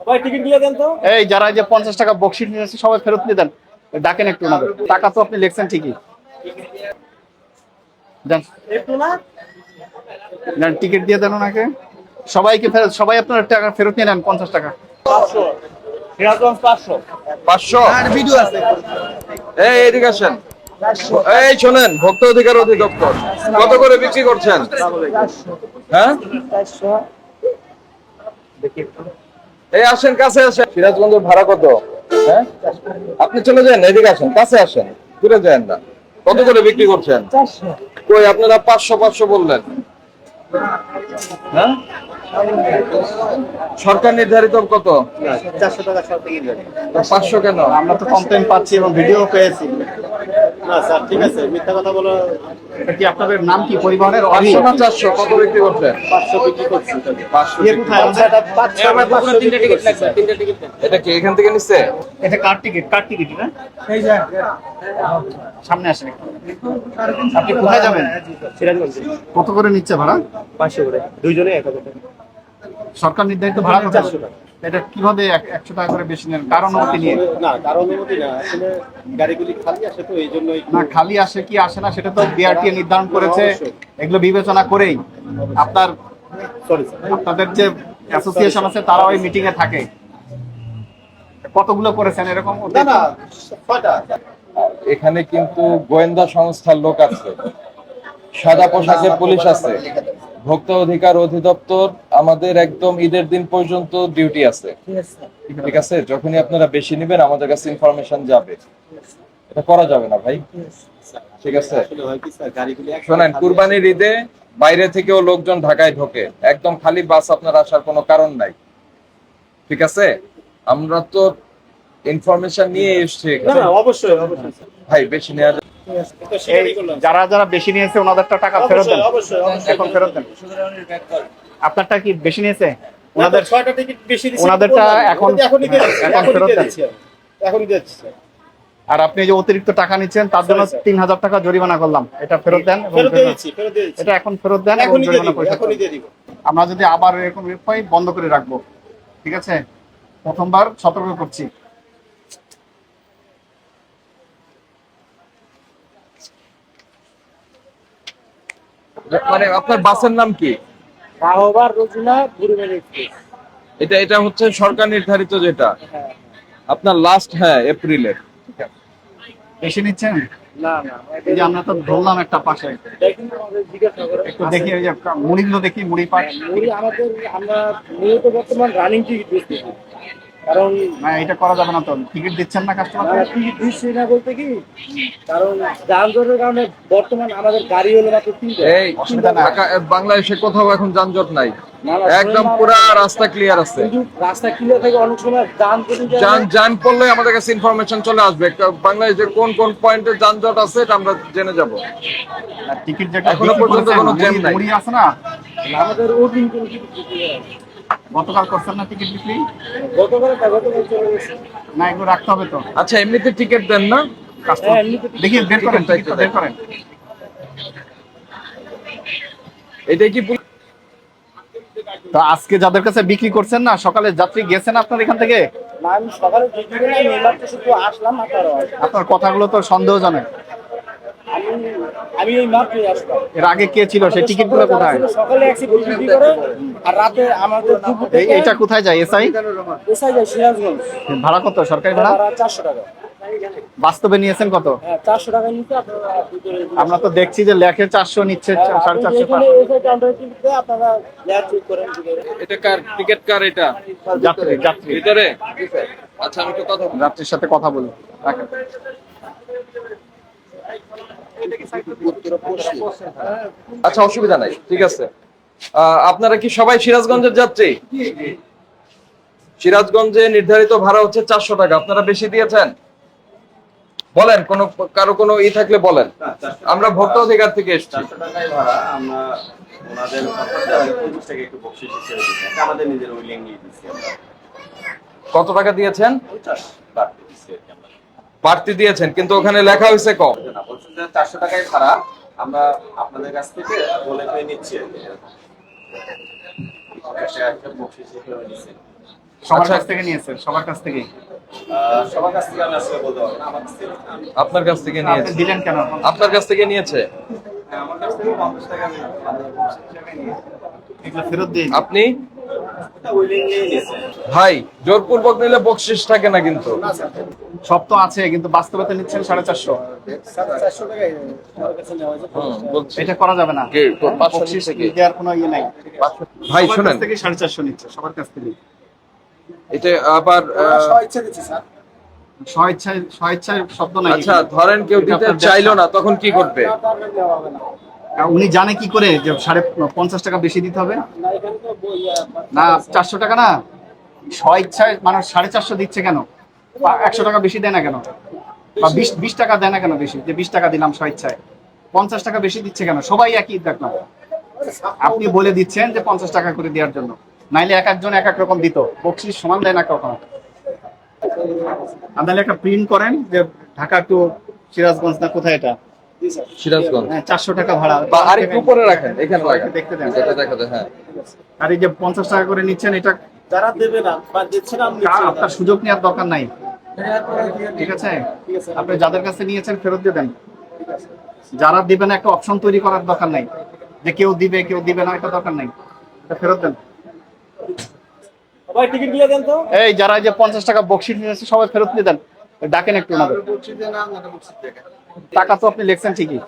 ভাই টিকিট দিয়ে দেন তো। এই যারা যে 50 টাকা বকশিশ নিয়েছে সবাই ফেরত দিয়ে দেন। ডাকেন একটু ওনাদের। টাকা তো আপনি লিখছেন ঠিকই, দেন একটু না। দেন, টিকিট দিয়ে দেন ওনাকে। সবাইকে ফেরত, সবাই আপনার টাকা ফেরত নিয়ে নেন 50 টাকা। 500, সিরাজগঞ্জ 500। 500। আর ভিডিও আছে। এই এদিকে আসেন। এই শোনেন, ভোক্তা অধিকার অধিদপ্তর কত করে বিক্রি করছেন? হ্যাঁ, 400। এই আসেন, কাছে আসেন। সিরাজগঞ্জের ভাড়া কত? হ্যাঁ, আপনি চলে যান, এদিকে আসেন, কাছে আসেন, দূরে যান না। কত করে বিক্রি করছেন? 400। কই আপনারা 500 500 বললেন? হ্যাঁ, সরকার নির্ধারিত কত? 400 টাকা সরকার নির্ধারিত। 500 কেন? আমরা তো কমপ্লেইন পাচ্ছি এবং ভিডিও পেয়েছি। না স্যার, ঠিক আছে, মিথ্যা কথা বলো। এটা কি আপনাদের নাম কি পরিবহনের? 500 না 400 কত বিক্রি করছেন? 500 বিক্রি করছি। 500 ইয়ে কোথায়? তিনটা টিকিট লাগবে, তিনটা টিকিট দেন। এটা কি এখান থেকে নিচ্ছে? এটা কার টিকিট? কার টিকিট না? এই যে সামনে আসেন একটু। আপনি কোথায় যাবেন? সিরাজগঞ্জ কত করে নিচ্ছে ভাড়া? 500 করে, দুইজনে 1000 টাকা। সরকার নির্ধারিত ভাড়া কত? 400 টাকা। এটা কিভাবে 100 টাকা করে বেশি নেন? কার অনুমতি নিয়ে? না, কারণ অনুমতি না, আসলে গাড়িগুলি খালি আসে তো এই জন্যই। না, খালি আসে কি আসে না সেটা তো বিআরটিএ নির্ধারণ করেছে। অবশ্যই। এগুলো বিবেচনা করেই আপনার সরি স্যার। আপনাদের যে অ্যাসোসিয়েশন আছে তারা ওই মিটিং এ থাকে। কতগুলো করেছেন এরকম? না না, 6টা। এখানে কিন্তু গোয়েন্দা সংস্থার লোক আছে, সাদা পোশাকের পুলিশ আছে, ভোক্তা অধিকার অধিদপ্তর আমাদের একদম ঈদের দিন পর্যন্ত ডিউটি আছে। ঠিক আছে, যখনই আপনারা বেশি নেবেন আমাদের কাছে ইনফরমেশন যাবে। এটা করা যাবে না ভাই, ঠিক আছে? আসলে হয় কি স্যার, গাড়িগুলি শোনেন, কুরবানির ঈদে বাইরে থেকেও লোকজন ঢাকায় ঢোকে, একদম খালি বাস আপনার আসার কোনো কারণ নাই, ঠিক আছে? আমরা তো ইনফরমেশন নিয়ে এসেছি না না, অবশ্যই অবশ্যই স্যার। ভাই, বেশি নেওয়া যাবে। তো সেটাই করলাম। যারা যারা বেশি নিয়েছে ওনাদেরটা টাকা ফেরত দেন। অবশ্যই অবশ্যই এখন ফেরত দেন। আপনারটা কি বেশি নিয়েছে? ওনাদের ওনাদের 6টা টিকিট বেশি দিছি। ওনাদেরটা এখন এখনই দিয়ে দিচ্ছি, এখন এখনই ফেরত দিয়ে দেন। দিচ্ছি আমি। এখনই দিয়ে দিচ্ছি স্যার। আর আপনি যে অতিরিক্ত টাকা নিচ্ছেন তার জন্য Sorry, sir. 3000 টাকা জরিমানা করলাম। এটা ফেরত দেন এবং ফেরত দিয়ে দিচ্ছি, ফেরত দিয়ে দিচ্ছি। এটা এখন ফেরত দেন এবং এখনই দিয়ে জরিমানা দিব, পরিশোধ এখনই করুন। দিয়ে দিব। আমরা যদি আবার এরকম পাই বন্ধ করে রাখবো, ঠিক আছে? প্রথমবার সতর্ক করছি। মানে আপনার বাসের নাম কি? রাহবার রোজিনা বুড়িমারি এক্সপ্রেস। এটা এটা হচ্ছে সরকার নির্ধারিত যেটা হ্যাঁ। আপনার লাস্ট, হ্যাঁ, এপ্রিলের। বেশি নিচ্ছেন? না না, এই যে আমরা তো ধরলাম একটা পাশে, দেখুন আমাদের জিজ্ঞাসা করে। একটু দেখি ওই যে মুড়িগুলো দেখি, মুড়ি পাট। মুড়ি আমাদের, আমরা মূলত বর্তমান রানিং টিকিট বেচতেছি। কারণ না, এটা করা যাবে না তো। টিকিট দিচ্ছেন না কাস্টমারকে? টিকিট দিচ্ছি না বলতে কি, কারণ যানজটের কারণে বর্তমান আমাদের গাড়ি হলো মাত্র 3টা। এই অসুবিধা নাই। বাংলাদেশে কোথাও এখন যানজট নাই, না, না, একদম শুনুন না, পুরা রাস্তা ক্লিয়ার আছে। কিন্তু রাস্তা ক্লিয়ার থেকে অনেক সময় যান চলে যায়। যান যান পড়লে আমাদের কাছে ইনফরমেশন চলে আসবে, বাংলাদেশে কোন কোন পয়েন্টে যানজট আছে এটা আমরা জেনে যাব। আর টিকিট যেটা এখনো বিক্রি পর্যন্ত করেছেন, কোনো জ্যাম নাই। মুড়ি আছে না? আমাদের ওটিং কোনো টিকিট বিক্রি হয় না। গতকাল করছেন না টিকিট বিক্রি? গতকাল চলে গেছে। না, এগুলো রাখতে হবে তো আচ্ছা, এমনিতে টিকিট দেন না? কাস্টমার। হ্যাঁ, এমনিতে দেখি বের করেন, টিকিটটা টিকিটটা বের করেন। এটাই কি তো আজকে যাদের কাছে বিক্রি করছেন না, সকালে যাত্রী গেছেন আপনার এখান থেকে? না, আমি সকালে ডিউটি করে আমি এইমাত্র শুধু আসলাম আপনারা। আপনার কথাগুলো তো সন্দেহজনক। আমি আমি এই মাত্রই আসলাম। এর আগে কে ছিল? সেই টিকিটগুলো কোথায়? সকালে অ্যাক্সিডেন্ট ডিউটি করে আর রাতে আমাদের দুপুর থেকে এইটা কোথায় যায়? এসআই এসআই যায় সিরাজগঞ্জ। ভাড়া কত? সরকারি ভাড়া ভাড়া 400 টাকা। বাস্তবে নিয়েছেন কত? হ্যাঁ, 400 টাকা নিতে আপনারা ভিতরে। আমরা তো দেখছি যে লেখে 400 নিচ্ছে, 450 এখানে এসআই কাউন্টারে টিকিট দিয়ে আপনারা ল্যাব চেক করেন ভিতরে। এটা কার টিকিট? কার এটা? যাত্রী, যাত্রী। ভিতরে? আচ্ছা, আমি তো কথা যাত্রীর সাথে কথা বলি। রাখেন। আচ্ছা, অসুবিধা নাই, ঠিক আছে। আপনারা কি সবাই সিরাজগঞ্জের যাত্রী? সিরাজগঞ্জে নির্ধারিত ভাড়া হচ্ছে 400 টাকা, আপনারা বেশি দিয়েছেন বলেন, কোন কারো কোনো থাকলে বলেন। আমরা ভোক্তা অধিকার থেকে এসেছি। 400 টাকায় ভাড়া, আমরা ওনাদের কথা 25 টাকা একটু বকশিশ হিসেবে দিচ্ছি, এটা আমাদের নিজের উইলিংলি দিচ্ছি আমরা। কত টাকা দিয়েছেন? 50 বাড়তি দিচ্ছি আর কি আমরা। বাড়তি দিয়েছেন, কিন্তু ওখানে লেখা হয়েছে কম। না, বলছেন যে 400 টাকায় ভাড়া, আমরা আপনাদের কাছ থেকে বলে নিচ্ছি আর কি। একটা বকশিশ হিসেবে নিচ্ছি। সবার আচ্ছা। কাছ থেকে নিয়েছেন, সবার কাছ থেকে সবার কাছ থেকে আমি আসলে বলতে পারবো না, আমার কাছ থেকে আপনার কাছ থেকে আপনি নিয়েছে? দিলেন কেন? আপনার কাছ থেকে নিয়েছে? হ্যাঁ, আমার কাছ থেকে 50 টাকা আমি 50 টাকা নিয়েছি। এগুলো ফেরত দিয়ে আপনি? এটা উইলিংলি নিয়েছে। ভাই, জোরপূর্বক নিলে বকশিস থাকে না কিন্তু। সব তো আছে, কিন্তু বাস্তবে তো নিচ্ছেন 450। 400 টাকাই আমার কাছে নেওয়া হয়েছে। বলছি এটা করা যাবে না, কে, তোর 500 বকশিস থেকে? দেওয়ার কোনো ইয়ে নাই। ভাই সবার শুনেন, কাছ থেকে 450 নিচ্ছে, সবার কাছ থেকে। এটা আবার স্বেচ্ছা দিচ্ছি স্যার। স্বেচ্ছায় শব্দ নাই। আচ্ছা, ধরেন কেউ এটা দিতে আপনার চাইলো না, তখন কি করবে? নেওয়া হবে না। উনি জানে কি করে যে 50 টাকা বেশি দিতে হবে? না এখানে তো না 400 টাকা না, স্বেচ্ছায় মানুষ 450 দিচ্ছে কেন? বা 100 টাকা বেশি দেয় না কেন? বা 20 টাকা দেয় না কেন বেশি? যে 20 টাকা দিলাম স্বেচ্ছায়, 50 টাকা বেশি দিচ্ছে কেন? সবাই একই দেখলাম। আপনি বলে দিচ্ছেন যে 50 টাকা করে দেওয়ার জন্য, নাইলে এক একজন এক এক রকম দিত, বকশিস সমান দেয় না কখনো। আপনারা একটা প্রিন্ট করেন যে ঢাকা টু সিরাজগঞ্জ না কোথায় এটা, সিরাজগঞ্জ 400 টাকা ভাড়া, বা আরেকটু উপরে রাখেন, এখানে রাখেন, দেখতে দেন। যেটা দেখা যায়। হ্যাঁ, আর এই যে 50 টাকা করে নিচ্ছেন, এটা যারা দেবে না বা দিচ্ছে না আমি নিচ্ছি না। আপনার সুযোগ নেওয়ার দরকার নাই, ঠিক আছে? আপনি যাদের কাছে নিয়েছেন ফেরত দিয়ে দেন। যারা দিবে না, একটা অপশন তৈরি করার দরকার নাই যে কেউ দিবে কেউ দিবে না, এটা দরকার নাই, এটা ফেরত দেন। ভাই টিকিট গুলো দেন তো। এই যারা যে 50 টাকা বকশিস নিয়েছে সবাই ফেরত দিয়ে দেন, ডাকেন একটু ওনাদের। টাকা তো আপনি লিখছেন ঠিকই।